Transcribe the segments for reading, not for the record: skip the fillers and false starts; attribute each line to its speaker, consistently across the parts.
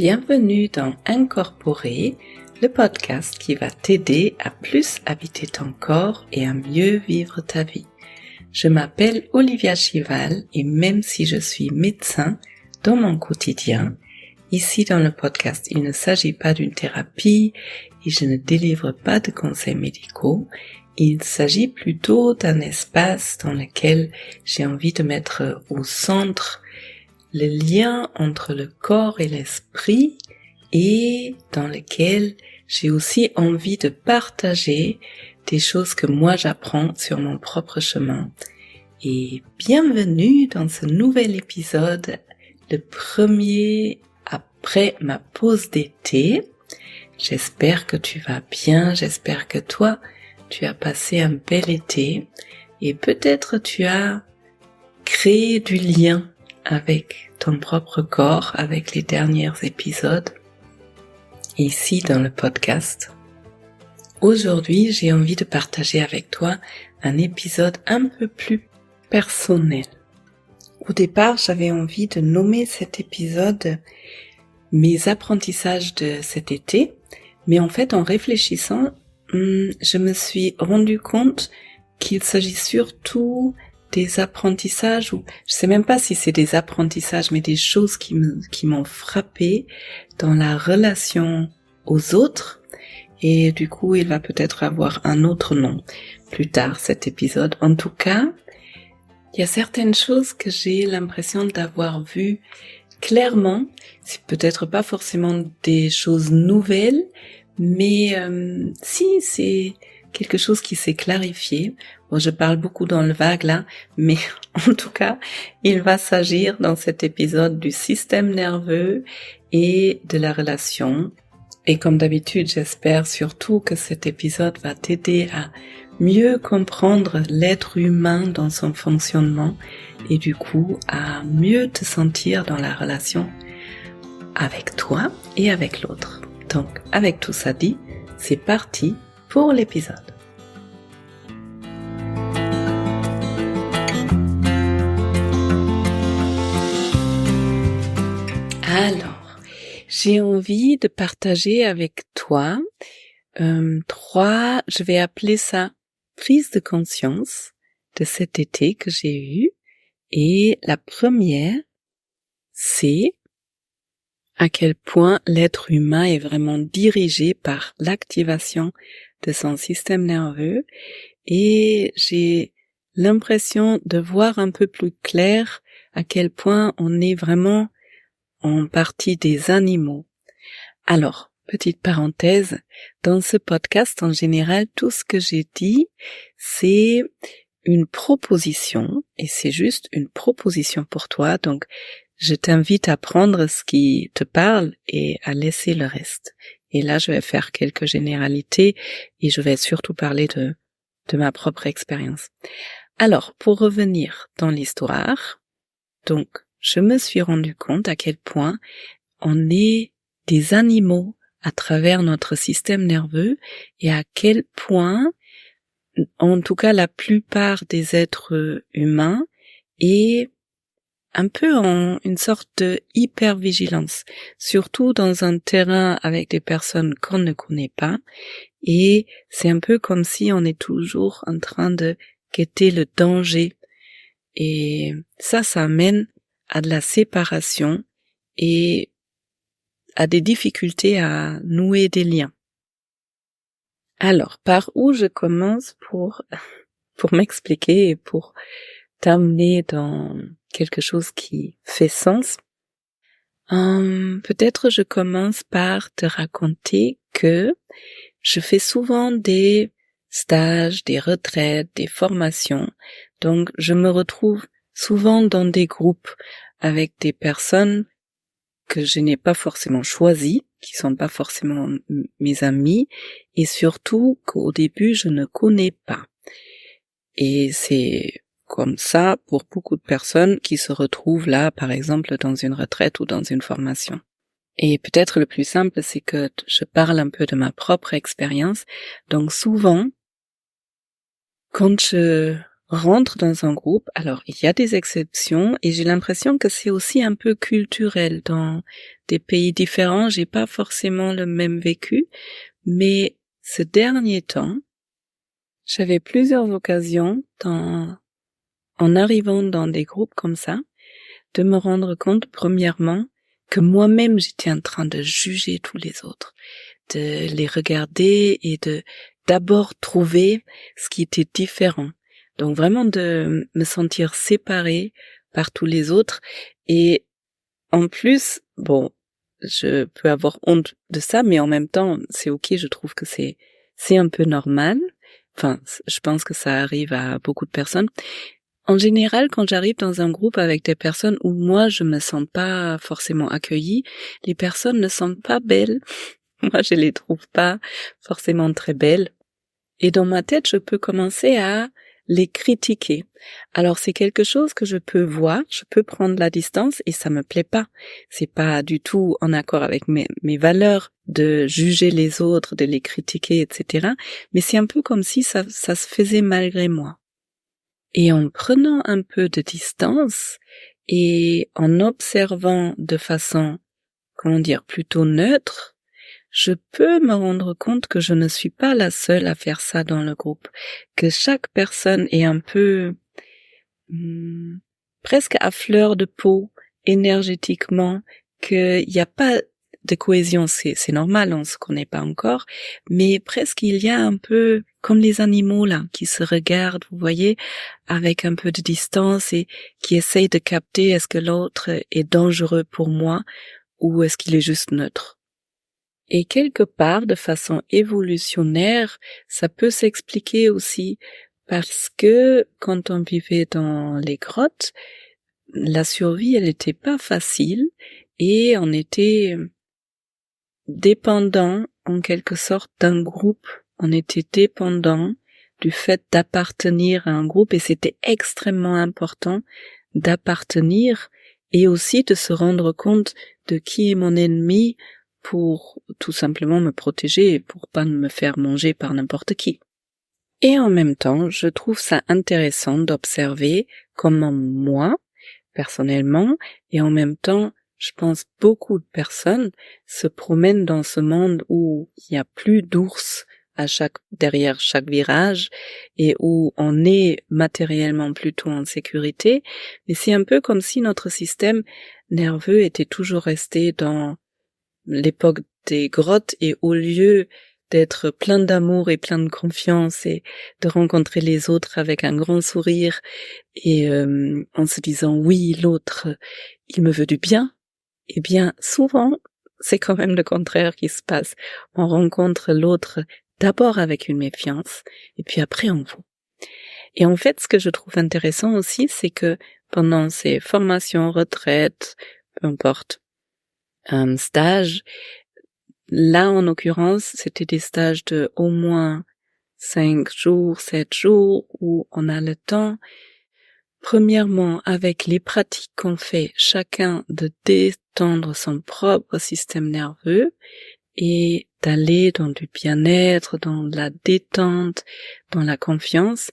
Speaker 1: Bienvenue dans Incorporer, le podcast qui va t'aider à plus habiter ton corps et à mieux vivre ta vie. Je m'appelle Olivia Chival et même si je suis médecin dans mon quotidien, ici dans le podcast, il ne s'agit pas d'une thérapie et je ne délivre pas de conseils médicaux. Il s'agit plutôt d'un espace dans lequel j'ai envie de mettre au centre le lien entre le corps et l'esprit et dans lequel j'ai aussi envie de partager des choses que moi j'apprends sur mon propre chemin. Et bienvenue dans ce nouvel épisode, le premier après ma pause d'été. J'espère que tu vas bien, j'espère que toi, tu as passé un bel été et peut-être tu as créé du lien avec ton propre corps, avec les derniers épisodes, ici dans le podcast. Aujourd'hui, j'ai envie de partager avec toi un épisode un peu plus personnel. Au départ, j'avais envie de nommer cet épisode mes apprentissages de cet été, mais en fait, en réfléchissant, je me suis rendu compte qu'il s'agit surtout des apprentissages, ou je sais même pas si c'est des apprentissages, mais des choses qui m'ont frappé dans la relation aux autres. Et du coup, il va peut-être avoir un autre nom plus tard, cet épisode. En tout cas, il y a certaines choses que j'ai l'impression d'avoir vues clairement. C'est peut-être pas forcément des choses nouvelles, mais si, c'est quelque chose qui s'est clarifié. Bon, je parle beaucoup dans le vague là, mais en tout cas, il va s'agir dans cet épisode du système nerveux et de la relation. Et comme d'habitude, j'espère surtout que cet épisode va t'aider à mieux comprendre l'être humain dans son fonctionnement et du coup à mieux te sentir dans la relation avec toi et avec l'autre. Donc, avec tout ça dit, c'est parti pour l'épisode. Alors, j'ai envie de partager avec toi je vais appeler ça prise de conscience de cet été que j'ai eu. Et la première, c'est à quel point l'être humain est vraiment dirigé par l'activation de son système nerveux. Et j'ai l'impression de voir un peu plus clair à quel point on est vraiment en partie des animaux. Alors, petite parenthèse, dans ce podcast, en général, tout ce que j'ai dit, c'est une proposition, et c'est juste une proposition pour toi, donc je t'invite à prendre ce qui te parle et à laisser le reste. Et là, je vais faire quelques généralités, et je vais surtout parler de ma propre expérience. Alors, pour revenir dans l'histoire, donc, je me suis rendu compte à quel point on est des animaux à travers notre système nerveux et à quel point, en tout cas la plupart des êtres humains, est un peu en une sorte de hypervigilance, surtout dans un terrain avec des personnes qu'on ne connaît pas, et c'est un peu comme si on est toujours en train de guetter le danger, et ça amène à de la séparation et à des difficultés à nouer des liens. Alors, par où je commence pour m'expliquer et pour t'amener dans quelque chose qui fait sens? Peut-être je commence par te raconter que je fais souvent des stages, des retraites, des formations, donc je me retrouve souvent dans des groupes avec des personnes que je n'ai pas forcément choisies, qui sont pas forcément mes amis, et surtout qu'au début je ne connais pas. Et c'est comme ça pour beaucoup de personnes qui se retrouvent là, par exemple, dans une retraite ou dans une formation. Et peut-être le plus simple, c'est que je parle un peu de ma propre expérience. Donc souvent, quand je rentre dans un groupe, alors il y a des exceptions et j'ai l'impression que c'est aussi un peu culturel dans des pays différents. J'ai pas forcément le même vécu, mais ce dernier temps, j'avais plusieurs occasions en arrivant dans des groupes comme ça, de me rendre compte, premièrement, que moi-même j'étais en train de juger tous les autres, de les regarder et d'abord trouver ce qui était différent. Donc vraiment de me sentir séparée par tous les autres. Et en plus, bon, je peux avoir honte de ça, mais en même temps, c'est ok, je trouve que c'est un peu normal. Enfin, je pense que ça arrive à beaucoup de personnes. En général, quand j'arrive dans un groupe avec des personnes où moi je me sens pas forcément accueillie, les personnes ne sont pas belles. Moi, je les trouve pas forcément très belles. Et dans ma tête, je peux commencer à les critiquer. Alors c'est quelque chose que je peux voir, je peux prendre la distance et ça me plaît pas. C'est pas du tout en accord avec mes valeurs de juger les autres, de les critiquer, etc. Mais c'est un peu comme si ça se faisait malgré moi. Et en prenant un peu de distance et en observant de façon, plutôt neutre, je peux me rendre compte que je ne suis pas la seule à faire ça dans le groupe, que chaque personne est un peu presque à fleur de peau énergétiquement, qu'il n'y a pas de cohésion, c'est normal, on se connaît pas encore, mais presque il y a un peu comme les animaux là, qui se regardent, vous voyez, avec un peu de distance et qui essayent de capter est-ce que l'autre est dangereux pour moi ou est-ce qu'il est juste neutre. Et quelque part, de façon évolutionnaire, ça peut s'expliquer aussi parce que quand on vivait dans les grottes, la survie, elle n'était pas facile et on était dépendant en quelque sorte d'un groupe. On était dépendant du fait d'appartenir à un groupe et c'était extrêmement important d'appartenir et aussi de se rendre compte de qui est mon ennemi pour tout simplement me protéger et pour pas me faire manger par n'importe qui. Et en même temps, je trouve ça intéressant d'observer comment moi, personnellement, et en même temps, je pense beaucoup de personnes se promènent dans ce monde où il n'y a plus d'ours derrière chaque virage et où on est matériellement plutôt en sécurité, mais c'est un peu comme si notre système nerveux était toujours resté dans l'époque des grottes et au lieu d'être plein d'amour et plein de confiance et de rencontrer les autres avec un grand sourire et en se disant oui, l'autre, il me veut du bien, eh bien souvent c'est quand même le contraire qui se passe. On rencontre l'autre d'abord avec une méfiance et puis après on voit. Et en fait, ce que je trouve intéressant aussi, c'est que pendant ces formations, retraites, peu importe, un stage, là en l'occurrence, c'était des stages de au moins 5 jours, 7 jours, où on a le temps, premièrement, avec les pratiques qu'on fait, chacun de détendre son propre système nerveux et d'aller dans du bien-être, dans la détente, dans la confiance.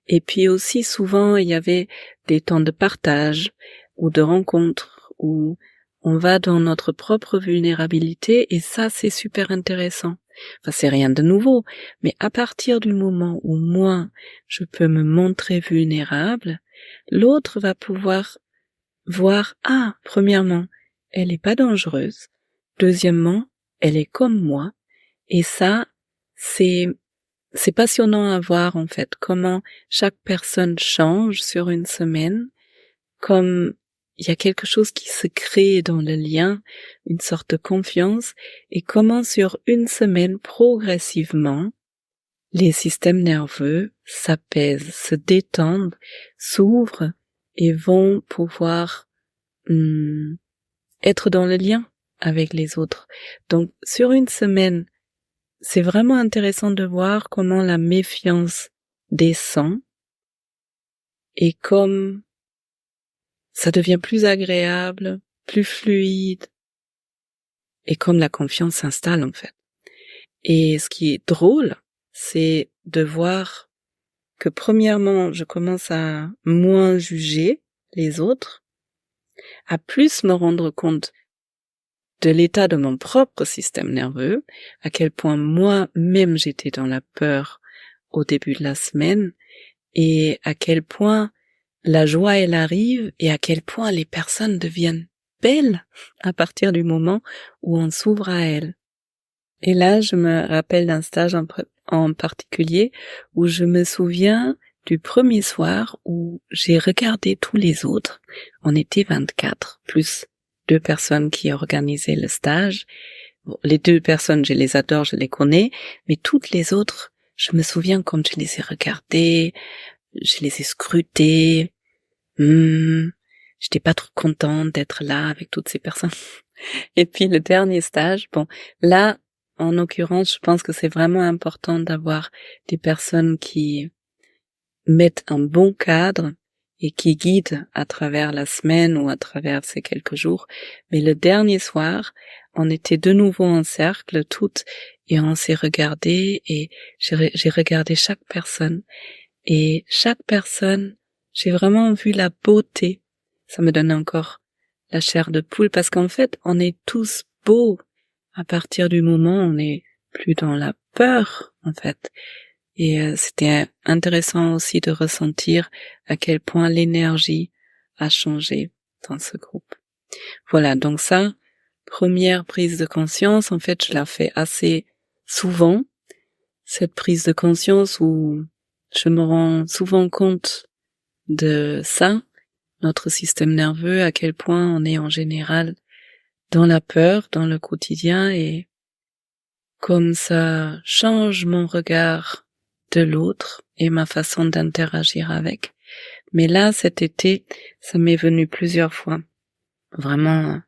Speaker 1: Et puis aussi, souvent, il y avait des temps de partage ou de rencontres où on va dans notre propre vulnérabilité et ça, c'est super intéressant. Enfin, c'est rien de nouveau, mais à partir du moment où moi, je peux me montrer vulnérable, l'autre va pouvoir voir, premièrement, elle est pas dangereuse. Deuxièmement, elle est comme moi. Et ça, c'est passionnant à voir, en fait, comment chaque personne change sur une semaine, comme il y a quelque chose qui se crée dans le lien, une sorte de confiance, et comment sur une semaine, progressivement, les systèmes nerveux s'apaisent, se détendent, s'ouvrent et vont pouvoir être dans le lien avec les autres. Donc, sur une semaine, c'est vraiment intéressant de voir comment la méfiance descend et comme ça devient plus agréable, plus fluide et comme la confiance s'installe en fait. Et ce qui est drôle, c'est de voir que premièrement, je commence à moins juger les autres, à plus me rendre compte de l'état de mon propre système nerveux, à quel point moi-même j'étais dans la peur au début de la semaine, et à quel point la joie elle arrive, et à quel point les personnes deviennent belles à partir du moment où on s'ouvre à elles. Et là, je me rappelle d'un stage en particulier où je me souviens du premier soir où j'ai regardé tous les autres. On était 24, plus 2 personnes qui organisaient le stage. Bon, les 2 personnes, je les adore, je les connais, mais toutes les autres, je me souviens comme je les ai regardées, je les ai scrutées. J'étais pas trop contente d'être là avec toutes ces personnes. Et puis le dernier stage, bon, là, en l'occurrence, je pense que c'est vraiment important d'avoir des personnes qui mettent un bon cadre et qui guident à travers la semaine ou à travers ces quelques jours. Mais le dernier soir, on était de nouveau en cercle, toutes, et on s'est regardé, et j'ai regardé chaque personne. Et chaque personne, j'ai vraiment vu la beauté. Ça me donne encore la chair de poule, parce qu'en fait, on est tous beaux à partir du moment où on n'est plus dans la peur, en fait. Et c'était intéressant aussi de ressentir à quel point l'énergie a changé dans ce groupe. Voilà, donc ça, première prise de conscience, en fait, je la fais assez souvent, cette prise de conscience où je me rends souvent compte de ça, notre système nerveux, à quel point on est en général dans la peur, dans le quotidien, et comme ça change mon regard de l'autre et ma façon d'interagir avec. Mais là, cet été, ça m'est venu plusieurs fois, vraiment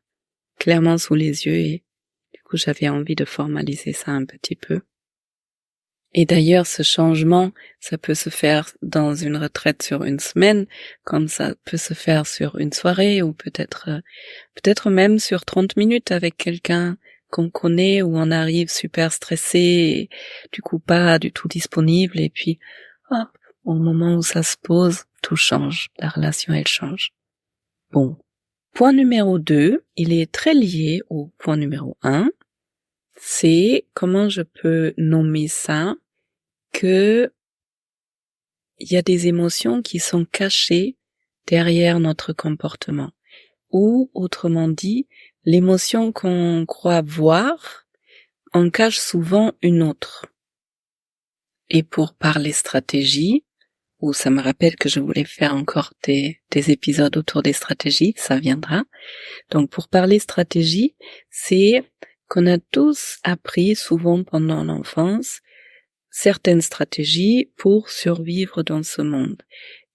Speaker 1: clairement sous les yeux, et du coup j'avais envie de formaliser ça un petit peu. Et d'ailleurs, ce changement, ça peut se faire dans une retraite sur une semaine, comme ça peut se faire sur une soirée, ou peut-être même sur 30 minutes avec quelqu'un qu'on connaît, où on arrive super stressé, et du coup pas du tout disponible, et puis hop, au moment où ça se pose, tout change, la relation elle change. Bon, point numéro 2, il est très lié au point numéro 1, c'est comment je peux nommer ça, que il y a des émotions qui sont cachées derrière notre comportement. Ou, autrement dit, l'émotion qu'on croit voir en cache souvent une autre. Et pour parler stratégie, ou ça me rappelle que je voulais faire encore des épisodes autour des stratégies, ça viendra. Donc pour parler stratégie, c'est qu'on a tous appris souvent pendant l'enfance certaines stratégies pour survivre dans ce monde.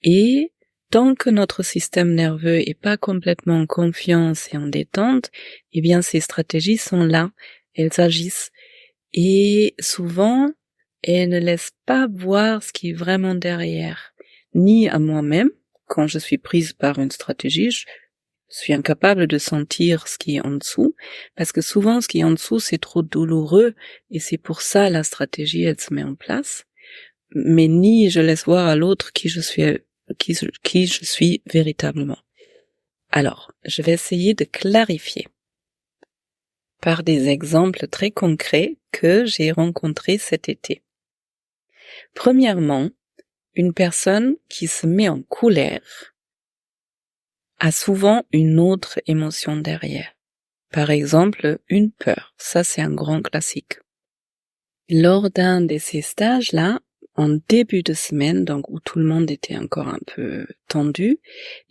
Speaker 1: Et tant que notre système nerveux est pas complètement en confiance et en détente, eh bien ces stratégies sont là, elles agissent. Et souvent, elles ne laissent pas voir ce qui est vraiment derrière. Ni à moi-même, quand je suis prise par une stratégie, je suis incapable de sentir ce qui est en dessous, parce que souvent ce qui est en dessous c'est trop douloureux, et c'est pour ça la stratégie elle se met en place. Mais ni je laisse voir à l'autre qui je suis véritablement. Alors, je vais essayer de clarifier par des exemples très concrets que j'ai rencontrés cet été. Premièrement, une personne qui se met en colère a souvent une autre émotion derrière. Par exemple, une peur. Ça, c'est un grand classique. Lors d'un de ces stages-là, en début de semaine, donc où tout le monde était encore un peu tendu,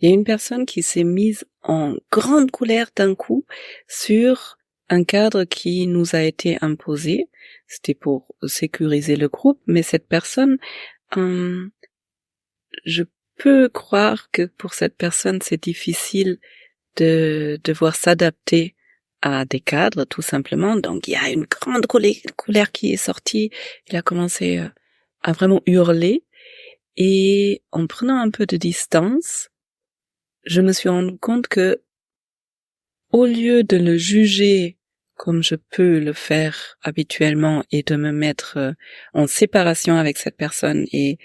Speaker 1: il y a une personne qui s'est mise en grande colère d'un coup sur un cadre qui nous a été imposé. C'était pour sécuriser le groupe, mais cette personne, je peux croire que pour cette personne, c'est difficile de devoir s'adapter à des cadres, tout simplement. Donc, il y a une grande colère qui est sortie. Il a commencé à vraiment hurler. Et en prenant un peu de distance, je me suis rendu compte que, au lieu de le juger comme je peux le faire habituellement et de me mettre en séparation avec cette personne et,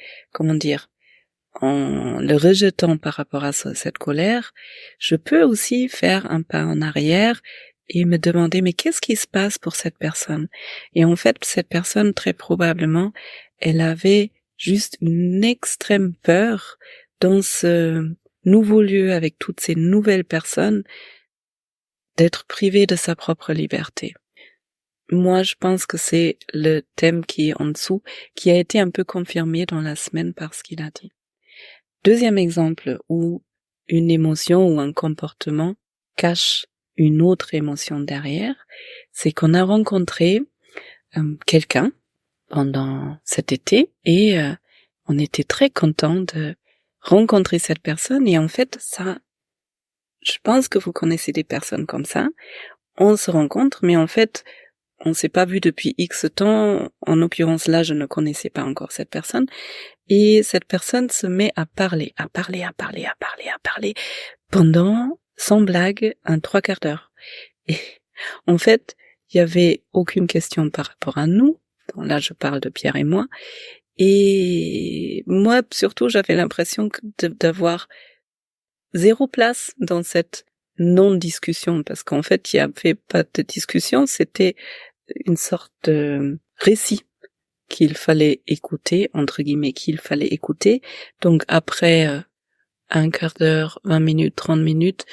Speaker 1: en le rejetant par rapport à cette colère, je peux aussi faire un pas en arrière et me demander mais qu'est-ce qui se passe pour cette personne? Et en fait, cette personne, très probablement, elle avait juste une extrême peur dans ce nouveau lieu avec toutes ces nouvelles personnes d'être privée de sa propre liberté. Moi, je pense que c'est le thème qui est en dessous, qui a été un peu confirmé dans la semaine par ce qu'il a dit. Deuxième exemple où une émotion ou un comportement cache une autre émotion derrière, c'est qu'on a rencontré quelqu'un pendant cet été et on était très content de rencontrer cette personne et en fait ça, je pense que vous connaissez des personnes comme ça, on se rencontre mais en fait on s'est pas vu depuis X temps, en l'occurrence là je ne connaissais pas encore cette personne, et cette personne se met à parler pendant, sans blague, un 3/4 d'heure. Et en fait, il y avait aucune question par rapport à nous, là je parle de Pierre et moi, et moi surtout j'avais l'impression d'avoir zéro place dans cette non-discussion, parce qu'en fait il n'y avait pas de discussion, c'était une sorte de récit qu'il fallait écouter, entre guillemets, qu'il fallait écouter. Donc après un quart d'heure, 20 minutes, 30 minutes,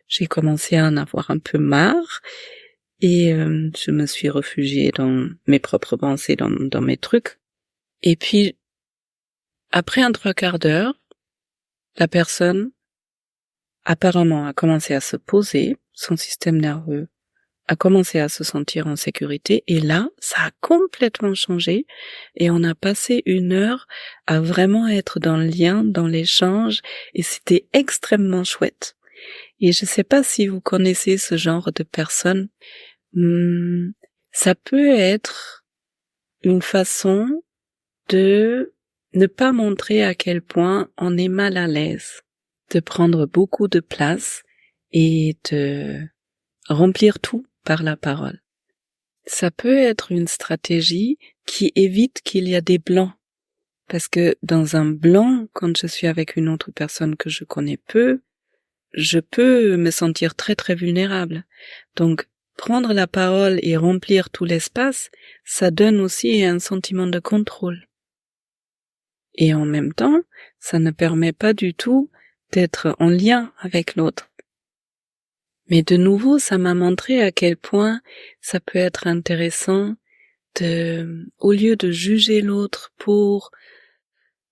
Speaker 1: j'ai commencé à en avoir un peu marre et je me suis réfugiée dans mes propres pensées, dans mes trucs. Et puis, après un 3/4 d'heure, la personne apparemment a commencé à se poser, son système nerveux a commencé à se sentir en sécurité et là, ça a complètement changé et on a passé 1 heure à vraiment être dans le lien, dans l'échange et c'était extrêmement chouette. Et je sais pas si vous connaissez ce genre de personnes, ça peut être une façon de ne pas montrer à quel point on est mal à l'aise, de prendre beaucoup de place et de remplir tout par la parole. Ça peut être une stratégie qui évite qu'il y a des blancs. Parce que dans un blanc, quand je suis avec une autre personne que je connais peu, je peux me sentir très très vulnérable. Donc, prendre la parole et remplir tout l'espace, ça donne aussi un sentiment de contrôle. Et en même temps, ça ne permet pas du tout d'être en lien avec l'autre. Mais de nouveau, ça m'a montré à quel point ça peut être intéressant au lieu de juger l'autre pour,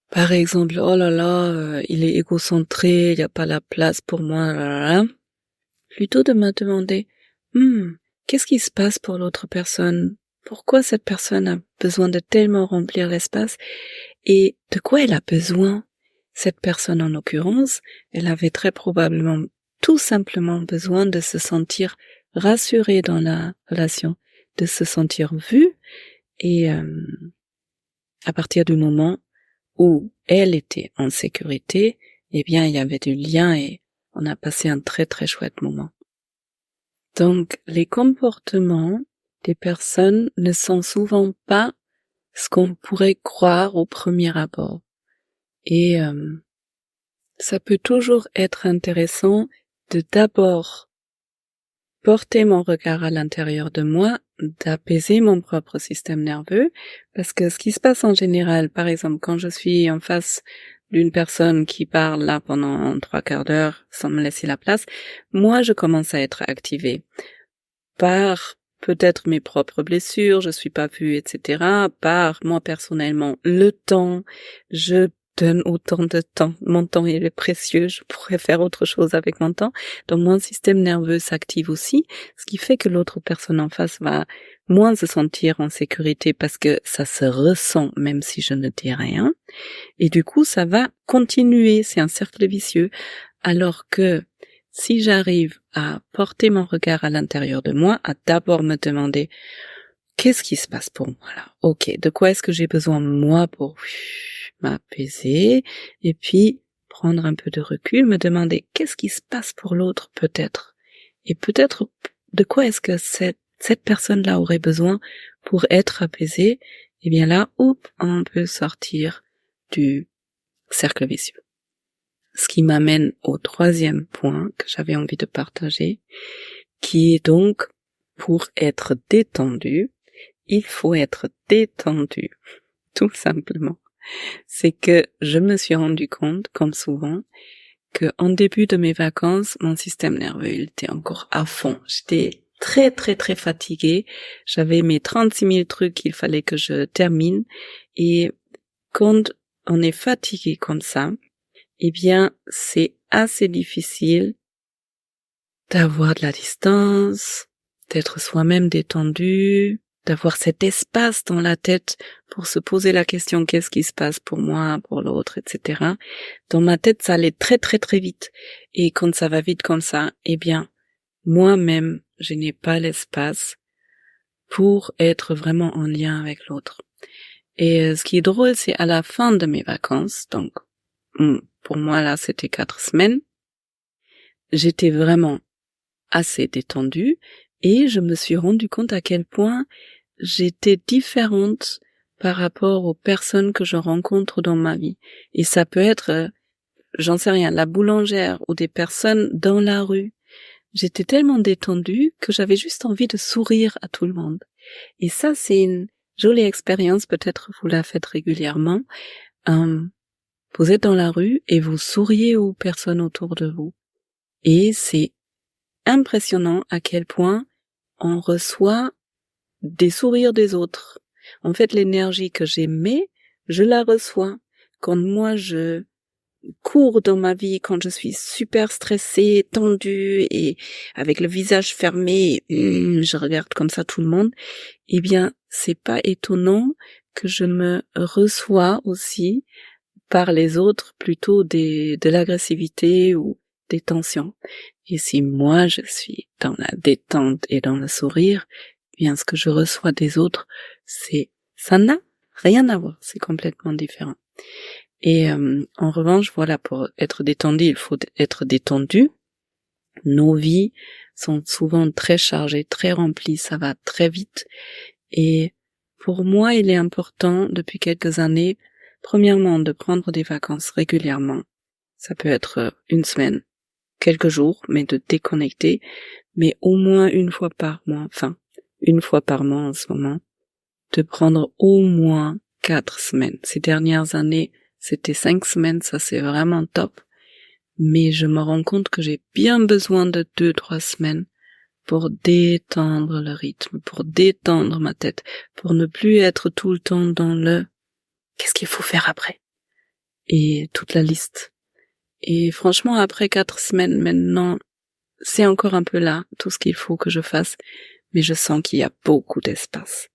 Speaker 1: par exemple, oh là là, il est égocentré, il n'y a pas la place pour moi, là, là, là. Plutôt de me demander, qu'est-ce qui se passe pour l'autre personne? Pourquoi cette personne a besoin de tellement remplir l'espace? Et de quoi elle a besoin? Cette personne, en l'occurrence, elle avait très probablement tout simplement besoin de se sentir rassurée dans la relation, de se sentir vue, et à partir du moment où elle était en sécurité, eh bien il y avait du lien et on a passé un très très chouette moment. Donc les comportements des personnes ne sont souvent pas ce qu'on pourrait croire au premier abord. Et ça peut toujours être intéressant de d'abord porter mon regard à l'intérieur de moi, d'apaiser mon propre système nerveux, parce que ce qui se passe en général, par exemple, quand je suis en face d'une personne qui parle là pendant 3/4 d'heure sans me laisser la place, moi je commence à être activée par peut-être mes propres blessures, je suis pas vue, etc., par moi personnellement le temps, je donne autant de temps, mon temps il est précieux, je pourrais faire autre chose avec mon temps, donc mon système nerveux s'active aussi, ce qui fait que l'autre personne en face va moins se sentir en sécurité parce que ça se ressent même si je ne dis rien, et du coup ça va continuer, c'est un cercle vicieux, alors que si j'arrive à porter mon regard à l'intérieur de moi, à d'abord me demander qu'est-ce qui se passe pour moi là? Ok, de quoi est-ce que j'ai besoin moi pour m'apaiser? Et puis prendre un peu de recul, me demander qu'est-ce qui se passe pour l'autre peut-être? Et peut-être de quoi est-ce que cette cette personne-là aurait besoin pour être apaisée, et bien là, on peut sortir du cercle vicieux. Ce qui m'amène au troisième point que j'avais envie de partager, qui est donc, pour être détendu, il faut être détendu, tout simplement. C'est que je me suis rendu compte, comme souvent, que en début de mes vacances, mon système nerveux, il était encore à fond. J'étais très très très fatiguée. J'avais mes 36 000 trucs qu'il fallait que je termine. Et quand on est fatigué comme ça, eh bien, c'est assez difficile d'avoir de la distance, d'être soi-même détendu, d'avoir cet espace dans la tête pour se poser la question qu'est-ce qui se passe pour moi, pour l'autre, etc. Dans ma tête, ça allait très très très vite. Et quand ça va vite comme ça, eh bien, moi-même, je n'ai pas l'espace pour être vraiment en lien avec l'autre. Et ce qui est drôle, c'est à la fin de mes vacances, donc pour moi là, c'était 4 semaines, j'étais vraiment assez détendue et je me suis rendu compte à quel point j'étais différente par rapport aux personnes que je rencontre dans ma vie. Et ça peut être, j'en sais rien, la boulangère ou des personnes dans la rue. J'étais tellement détendue que j'avais juste envie de sourire à tout le monde. Et ça, c'est une jolie expérience, peut-être vous la faites régulièrement. Vous êtes dans la rue et vous souriez aux personnes autour de vous. Et c'est impressionnant à quel point on reçoit des sourires des autres. En fait, l'énergie que j'émets, je la reçois. Quand moi, je cours dans ma vie, quand je suis super stressée, tendue et avec le visage fermé, je regarde comme ça tout le monde, eh bien, c'est pas étonnant que je me reçois aussi par les autres plutôt de l'agressivité ou des tensions. Et si moi je suis dans la détente et dans le sourire, eh bien ce que je reçois des autres, ça n'a rien à voir, c'est complètement différent. Et en revanche, voilà, pour être détendu, il faut être détendu. Nos vies sont souvent très chargées, très remplies, ça va très vite. Et pour moi, il est important depuis quelques années, premièrement, de prendre des vacances régulièrement. Ça peut être une semaine, quelques jours, mais de déconnecter, mais au moins une fois par mois en ce moment, de prendre au moins 4 semaines. Ces dernières années, c'était 5 semaines, ça c'est vraiment top, mais je me rends compte que j'ai bien besoin de 2-3 semaines pour détendre le rythme, pour détendre ma tête, pour ne plus être tout le temps dans le qu'est-ce qu'il faut faire après et toute la liste. Et franchement, après 4 semaines maintenant, c'est encore un peu là, tout ce qu'il faut que je fasse, mais je sens qu'il y a beaucoup d'espace.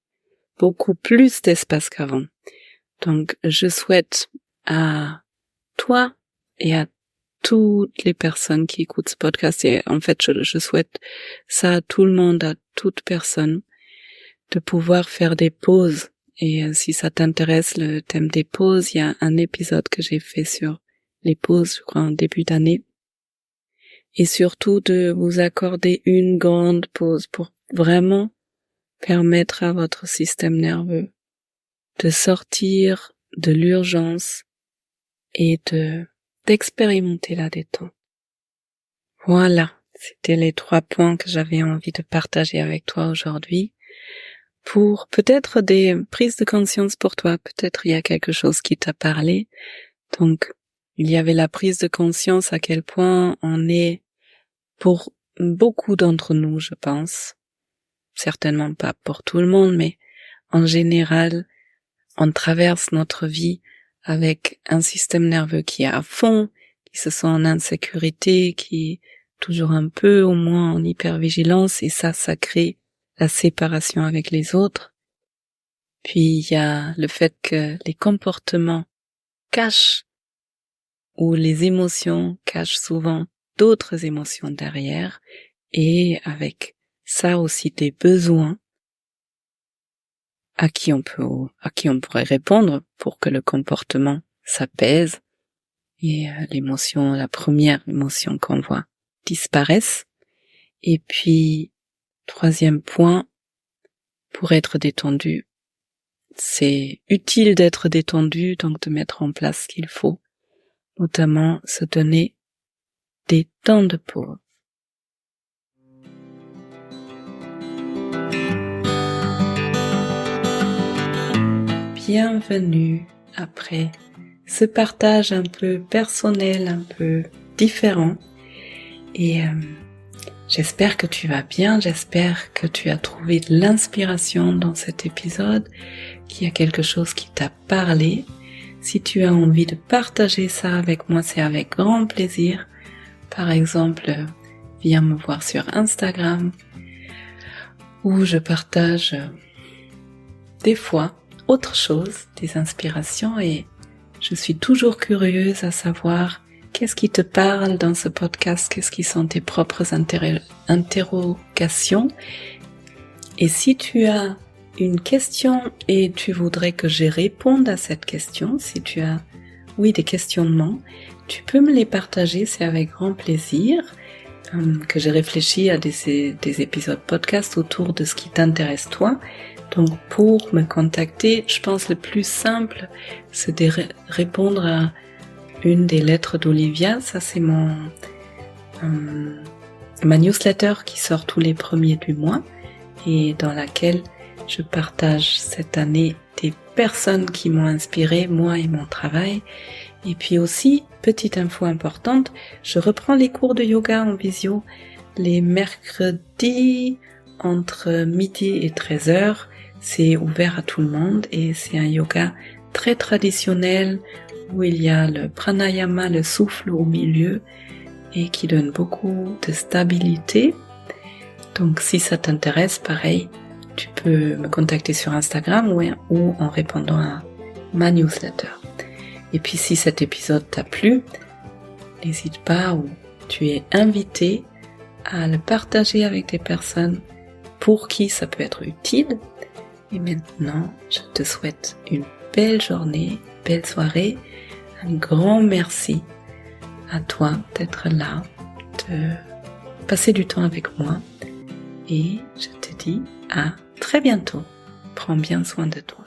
Speaker 1: Beaucoup plus d'espace qu'avant. Donc, je souhaite à toi et à toutes les personnes qui écoutent ce podcast, et en fait, je souhaite ça à tout le monde, à toute personne, de pouvoir faire des pauses. Et si ça t'intéresse, le thème des pauses, il y a un épisode que j'ai fait sur les pauses, je crois, en début d'année. Et surtout de vous accorder une grande pause pour vraiment permettre à votre système nerveux de sortir de l'urgence et d'expérimenter la détente. Voilà, c'était les 3 points que j'avais envie de partager avec toi aujourd'hui. Pour peut-être des prises de conscience pour toi, peut-être il y a quelque chose qui t'a parlé. Donc, il y avait la prise de conscience à quel point on est, pour beaucoup d'entre nous, je pense, certainement pas pour tout le monde, mais en général, on traverse notre vie avec un système nerveux qui est à fond, qui se sent en insécurité, qui est toujours un peu au moins en hypervigilance, et ça crée la séparation avec les autres. Puis il y a le fait que les comportements cachent, ou les émotions cachent souvent d'autres émotions derrière, et avec ça aussi des besoins à qui on pourrait répondre pour que le comportement s'apaise et la première émotion qu'on voit disparaisse. Et puis, 3e point, pour être détendu. C'est utile d'être détendu, donc de mettre en place ce qu'il faut, notamment se donner des temps de pause. Bienvenue après ce partage un peu personnel, un peu différent. Et j'espère que tu vas bien, j'espère que tu as trouvé de l'inspiration dans cet épisode, qu'il y a quelque chose qui t'a parlé. Si tu as envie de partager ça avec moi, c'est avec grand plaisir. Par exemple, viens me voir sur Instagram, où je partage des fois autre chose, des inspirations, et je suis toujours curieuse à savoir qu'est-ce qui te parle dans ce podcast, qu'est-ce qui sont tes propres interrogations. Et si tu as une question et tu voudrais que je réponde à cette question, si tu as, des questionnements, tu peux me les partager, c'est avec grand plaisir que j'ai réfléchi à des épisodes podcast autour de ce qui t'intéresse toi. Donc pour me contacter, je pense le plus simple, c'est de répondre à une des lettres d'Olivia. Ça c'est ma newsletter qui sort tous les premiers du mois et dans laquelle je partage cette année des personnes qui m'ont inspiré, moi et mon travail. Et puis aussi, petite info importante, je reprends les cours de yoga en visio les mercredis entre midi et 13h. C'est ouvert à tout le monde et c'est un yoga très traditionnel où il y a le pranayama, le souffle au milieu et qui donne beaucoup de stabilité. Donc si ça t'intéresse, pareil, tu peux me contacter sur Instagram ou en répondant à ma newsletter. Et puis si cet épisode t'a plu, n'hésite pas, ou tu es invité à le partager avec des personnes pour qui ça peut être utile. Et maintenant, je te souhaite une belle journée, belle soirée. Un grand merci à toi d'être là, de passer du temps avec moi. Et je te dis à très bientôt. Prends bien soin de toi.